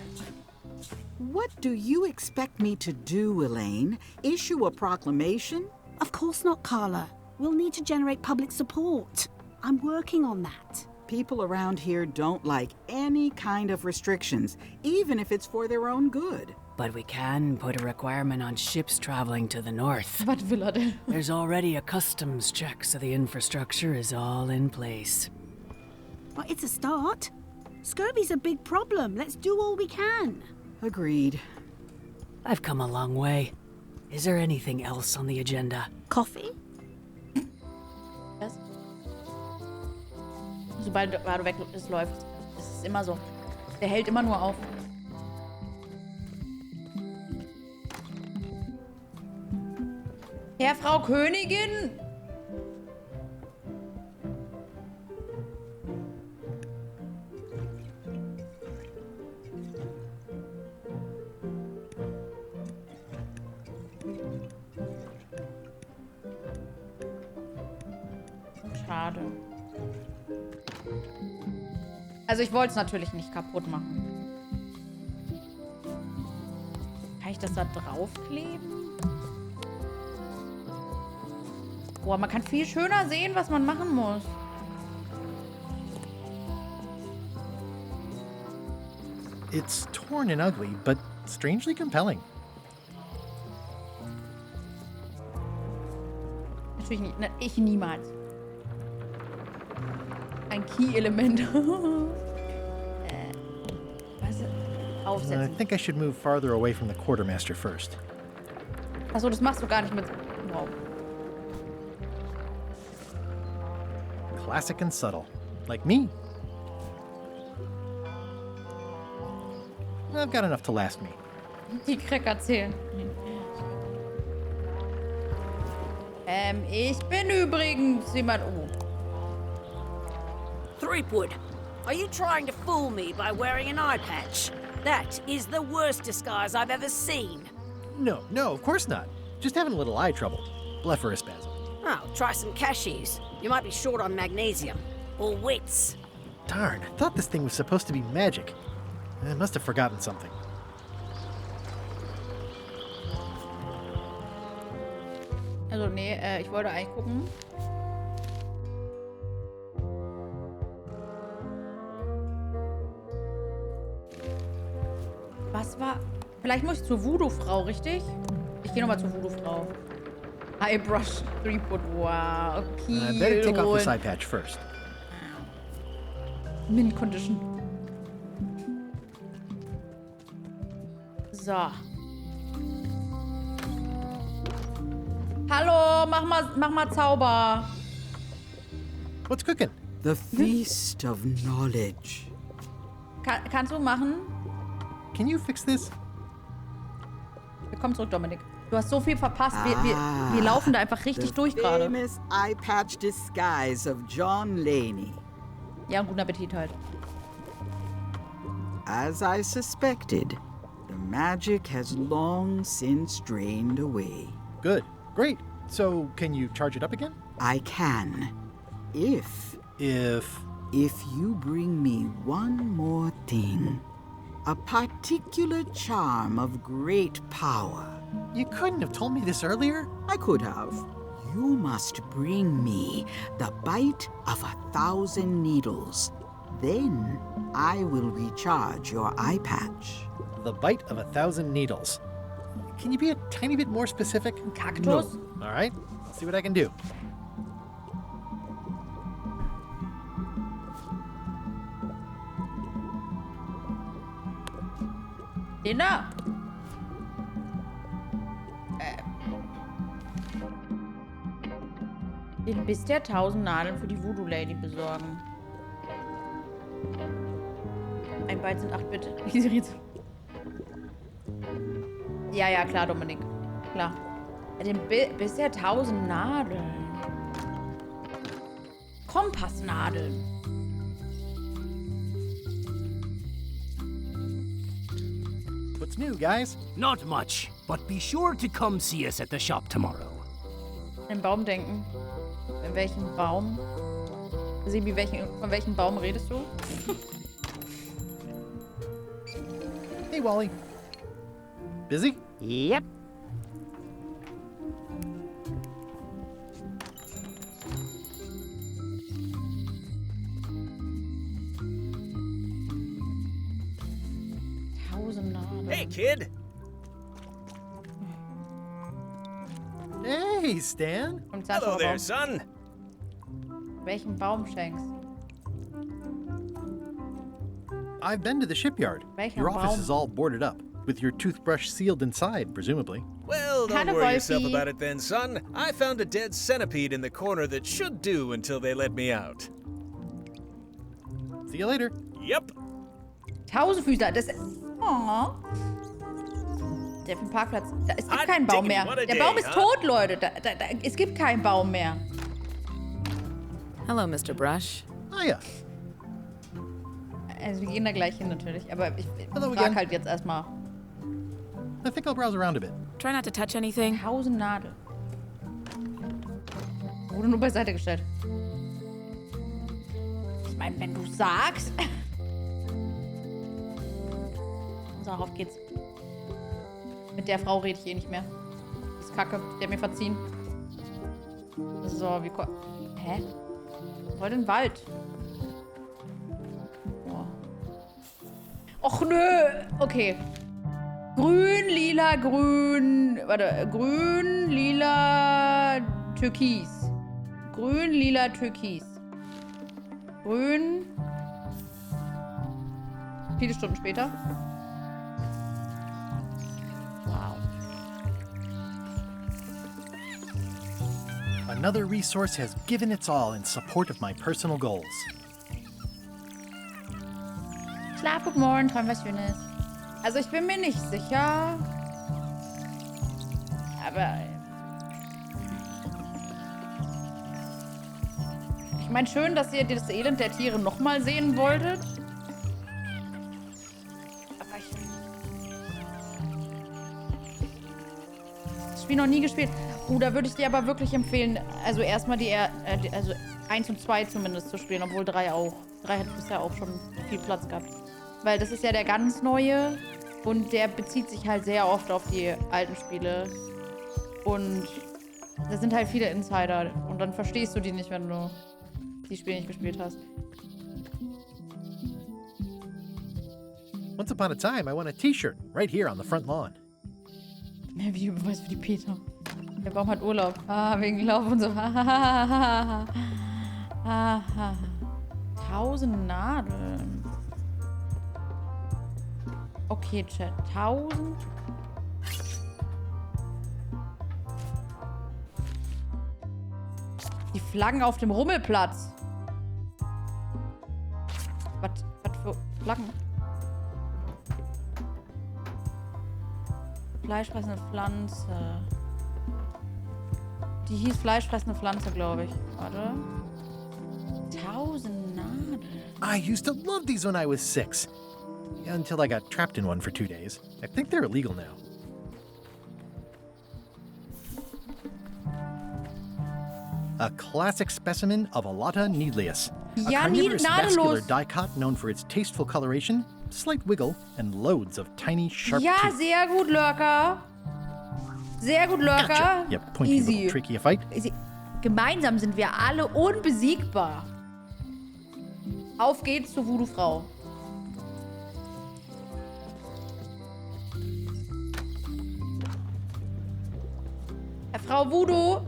What do you expect me to do, Elaine? Issue a proclamation?
Of course not, Carla. We'll need to generate public support. I'm working on that.
People around here don't like any kind of restrictions, even if it's for their own good.
But we can put a requirement on ships traveling to the north.
Was will er denn?
There's already a customs check, so the infrastructure is all in place.
Well, it's a start. Scurvy's a big problem. Let's do all we can.
Agreed.
I've come a long way. Is there anything else on the agenda?
Coffee?
Was? Sobald Vado weg ist, läuft. Das ist immer so. Der hält immer nur auf. Herr, Frau Königin! Schade. Also ich wollte es natürlich nicht kaputt machen. Kann ich das da draufkleben? Boah, man kann viel schöner sehen, was man machen muss.
It's torn and ugly, but strangely compelling.
Natürlich nicht. Ne, ich niemals. Ein Key-Element. Was? Aufsetzen.
I think I should move farther away from the quartermaster first.
Achso, das machst du gar nicht mit... Wow.
Classic and subtle. Like me. I've got enough to last me.
Die Cracker zählen. Ich bin übrigens jemand... Oh.
Threepwood, are you trying to fool me by wearing an eye patch? That is the worst disguise I've ever seen.
No, of course not. Just having a little eye trouble. Blepharospasm.
Oh, try some cashews. You might be short on magnesium. Or wits.
Darn, I thought this thing was supposed to be magic. I must have forgotten something.
Also, nee, ich wollte eigentlich gucken. Was war... Vielleicht muss ich zur Voodoo-Frau, richtig? Ich gehe nochmal zur Voodoo-Frau. Eyebrush, Threepwood, wow.
I better take off this eye patch first.
Mint Condition. So. Hallo, mach mal Zauber.
What's cooking?
The feast of knowledge.
Kannst du machen?
Can you fix this?
Komm zurück, Dominik. Du hast so viel verpasst. Wir laufen da einfach richtig durch gerade.
Famous eye patch disguise of John Laney.
Ja, guten Appetit halt.
As I suspected, the magic has long since drained away.
Good. Great. So, can you charge it up again?
I can. If you bring me one more thing. A particular charm of great power.
You couldn't have told me this earlier.
I could have. You must bring me the bite of 1,000 needles. Then I will recharge your eye patch.
The bite of 1,000 needles. Can you be a tiny bit more specific?
Cactus?
No. All right. I'll see what I can do.
Den da. Den Biss der 1000 Nadeln für die Voodoo Lady besorgen. Ein Byte sind 8 Bit. Ja, klar, Dominik. Klar. Den Biss der 1000 Nadeln. Kompassnadeln.
What's new, guys?
Not much, but be sure to come see us at the shop tomorrow.
An den Baum denken. In welchem Baum? Sebi, von welchem Baum redest du?
Hey, Wally. Busy?
Yep.
Hey, kid.
Hey, Stan.
Hello there, son.
Welchen Baum schenkst?
I've been to the shipyard. Your office is all boarded up, with your toothbrush sealed inside, presumably.
Well, don't worry yourself about it then, son. I found a dead centipede in the corner that should do until they let me out.
See you later.
Yep.
Tausendfüßler, das... Oh. Der auf dem Parkplatz. Es gibt keinen Baum mehr. Der Baum ist tot, Leute. Es gibt keinen Baum mehr.
Hello, Mr. Brush.
Ah ja.
Also wir gehen da gleich hin natürlich. Aber ich frag halt jetzt erstmal.
I think I'll browse around a bit.
Try not to touch anything.
1000 Nadeln. Wurde nur beiseite gestellt. Ich meine, wenn du sagst. So, auf geht's. Mit der Frau rede ich eh nicht mehr. Die ist kacke. Die hat mir verziehen. So, wie... Hä? Voll den Wald. Oh. Och, nö. Okay. Grün, lila, grün... Warte. Grün, lila, türkis. Grün, lila, türkis. Grün... Viele Stunden später.
Another resource has given its all in support of my personal goals.
Schlaf gut morgen, träum was Schönes. Also ich bin mir nicht sicher. Aber... Ich meine schön, dass ihr das Elend der Tiere nochmal sehen wolltet. Aber ich... Das Spiel noch nie gespielt. Da würde ich dir aber wirklich empfehlen, also erstmal also 1 und 2 zumindest zu spielen, obwohl 3 auch. 3 hat bisher auch schon viel Platz gehabt. Weil das ist ja der ganz neue und der bezieht sich halt sehr oft auf die alten Spiele. Und da sind halt viele Insider und dann verstehst du die nicht, wenn du die Spiele nicht gespielt hast.
Once upon a time, I won a T-shirt right here on the front lawn.
Mehr Videobeweis für die Peter. Der Baum hat Urlaub. Wegen Lauf und so. 1000 Nadeln. Okay, Chat. 1000 Die Flaggen auf dem Rummelplatz. Was für Flaggen? Fleischfressende Pflanze. Die hieß fleischfressende Pflanze, glaube ich. Warte. 1000 Nadeln.
I used to love these when I was 6. Until I got trapped in one for 2 days. I think they're illegal now. A classic specimen of Alata needlius. A
Ja,
carnivorous vascular
nadellos.
dicot known for its tasteful coloration, slight wiggle, and loads of tiny sharp
Ja,
teeth.
sehr gut, Lurker. Sehr gut, Lurker.
Gotcha, you pointy
Easy.
little tricky you fight.
Easy. Gemeinsam sind wir alle unbesiegbar. Auf geht's zur Voodoo-Frau. Frau Voodoo.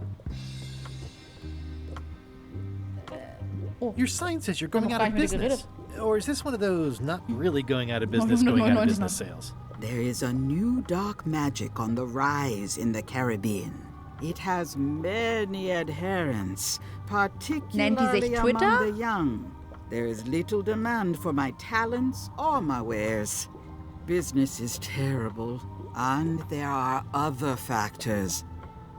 Your sign says you're going
noch
out
gar
of
nicht mit dir
business. Or is this one of those not really going out of business, going out of business sales?
There is a new dark magic on the rise in the Caribbean. It has many adherents,
Nennt die sich
particularly
Twitter?
among the young. There is little demand for my talents or my wares. Business is terrible, and there are other factors.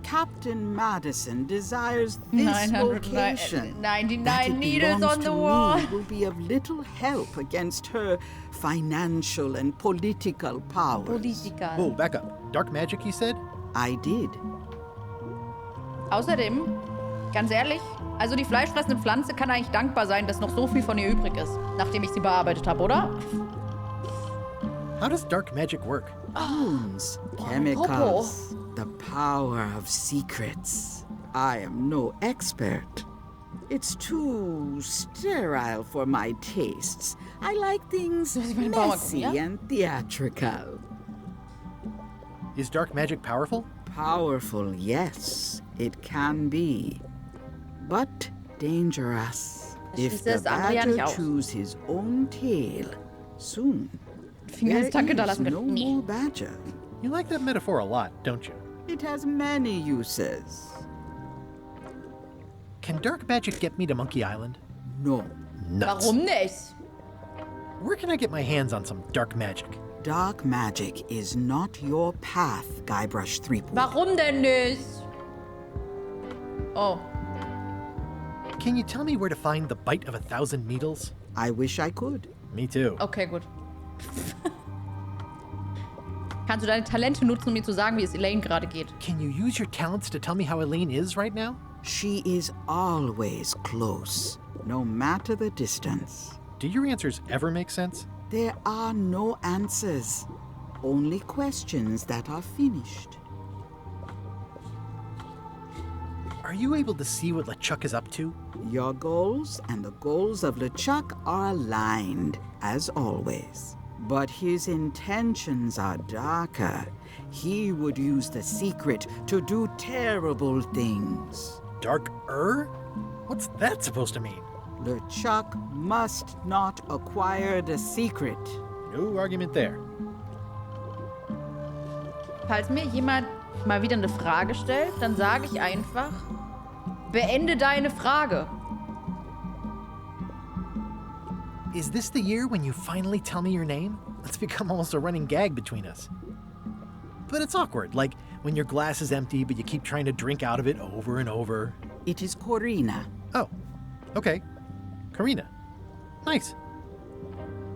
Captain Madison desires this
999
location. That it
needles
belongs
on the
to
wall.
me will be of little help against her financial and political powers.
Politiker.
Whoa, back up. Dark magic, you said?
I did.
Außerdem, ganz ehrlich, also die fleischfressende Pflanze kann eigentlich dankbar sein, dass noch so viel von ihr übrig ist, nachdem ich sie bearbeitet habe, oder?
How does dark magic work?
Bones, chemicals, the power of secrets. I am no expert. It's too sterile for my tastes. I like things messy and theatrical.
Is dark magic powerful?
Powerful, yes, it can be. But dangerous. If the badger chews his own tail, soon there is no more badger.
You like that metaphor a lot, don't you?
It has many uses.
Can dark magic get me to Monkey Island?
No.
Nuts.
Warum nicht?
Where can I get my hands on some dark magic?
Dark magic is not your path, Guybrush Threepwood.
Warum denn nicht? Oh.
Can you tell me where to find the bite of 1,000 needles?
I wish I could.
Me too.
Okay, gut. Kannst du deine Talente nutzen, um mir zu sagen, wie es Elaine gerade geht?
Can you use your talents to tell me how Elaine is right now?
She is always close, no matter the distance.
Do your answers ever make sense?
There are no answers, only questions that are finished.
Are you able to see what LeChuck is up to?
Your goals and the goals of LeChuck are aligned, as always. But his intentions are darker. He would use the secret to do terrible things.
Dark-er? What's that supposed to mean?
LeChuck must not acquire the secret.
No argument there.
Falls mir jemand mal wieder eine Frage stellt, dann sage ich einfach, beende deine Frage.
Is this the year when you finally tell me your name? It's become almost a running gag between us. But it's awkward, like when your glass is empty but you keep trying to drink out of it over and over.
It is Corina.
Oh, okay. Karina. Nice.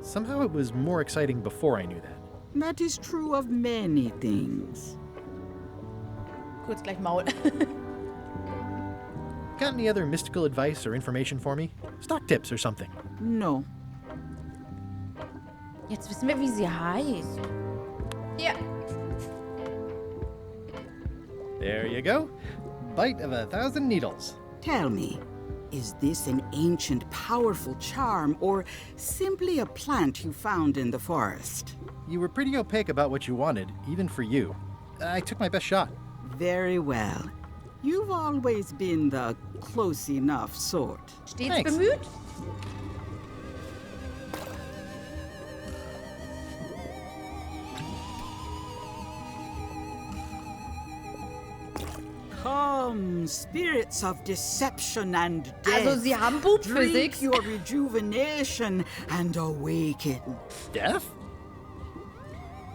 Somehow it was more exciting before I knew that.
That is true of many things.
Kurz gleich Maul.
Got any other mystical advice or information for me? Stock tips or something?
No.
Jetzt wissen wir, wie sie heißt. Ja.
There you go. Bite of 1,000 needles.
Tell me, is this an ancient, powerful charm, or simply a plant you found in the forest?
You were pretty opaque about what you wanted, even for you. I took my best shot.
Very well. You've always been the close enough sort.
Stets
Thanks.
bemüht?
Come, spirits of deception and death.
Also, sie haben Boob-Physics.
Drink your rejuvenation and awaken.
Death?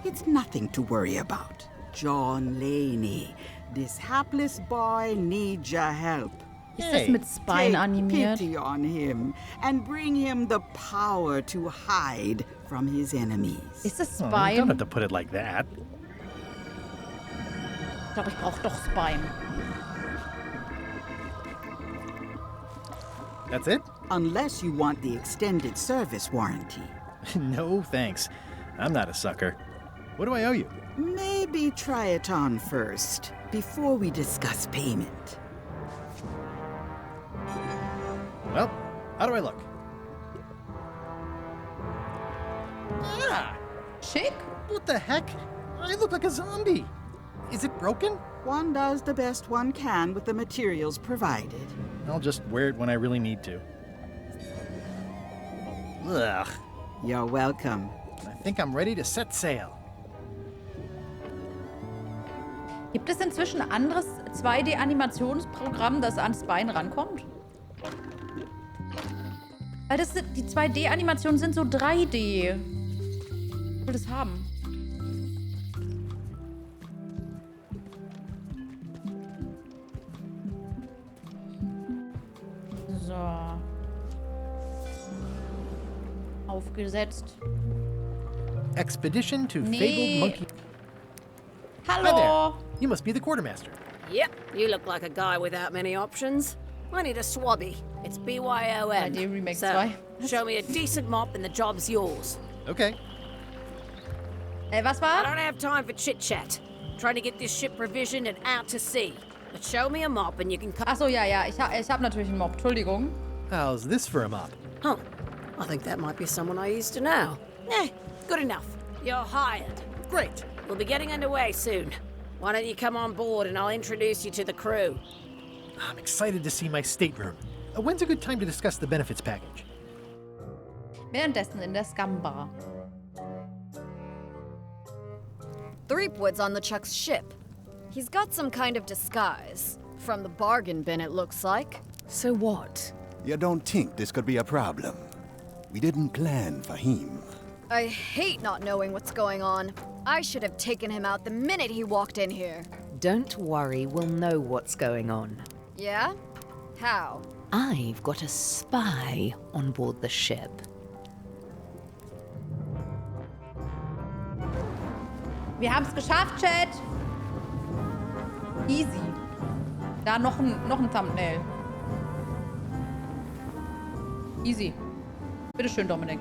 It's nothing to worry about. John Laney, this hapless boy needs your help.
Ist das mit Spine animiert?
Take pity on him and bring him the power to hide from his enemies.
Ist das
Oh, you
Spine?
don't have to put it like that.
Ich glaube, ich brauche doch Spine.
That's it?
Unless you want the extended service warranty.
No, thanks. I'm not a sucker. What do I owe you?
Maybe try it on first, before we discuss payment.
Well, how do I look? Ah!
Schick?
What the heck? I look like a zombie. Is it broken?
One does the best one can with the materials provided.
I'll just wear it when I really need to. Ugh.
You're welcome.
I think I'm ready to set sail.
Gibt es inzwischen ein anderes 2D-Animationsprogramm, das an Spine rankommt? Weil die 2D-Animationen sind so 3D. Ich will das haben. So. Aufgesetzt.
Expedition to
Nee.
Fabled Monkey. Hi
Hallo!
there. You must be the quartermaster.
Yep, you look like a guy without many options. I need a swabby. It's BYOM.
3D Remake
So,
2.
show me a decent mop and the job's yours.
Okay.
Was
I
war?
don't have time for chit-chat. Trying to get this ship provisioned and out to sea. But show me a mop and you can cut...
Achso, ja. Ich hab natürlich einen Mob. Entschuldigung.
How's this for a mop?
Huh. I think that might be someone I used to know. Good enough. You're hired.
Great.
We'll be getting underway soon. Why don't you come on board and I'll introduce you to the crew.
I'm excited to see my stateroom. When's a good time to discuss the benefits package?
Währenddessen in der Scum-Bar.
Threepwood's on LeChuck's ship. He's got some kind of disguise. From the bargain bin, it looks like.
So what?
You don't think this could be a problem? We didn't plan for him.
I hate not knowing what's going on. I should have taken him out the minute he walked in here.
Don't worry, we'll know what's going on.
Yeah? How?
I've got a spy on board the ship.
Wir haben's geschafft, Chat. Easy. Da noch ein Thumbnail. Easy. Bitteschön, Dominik.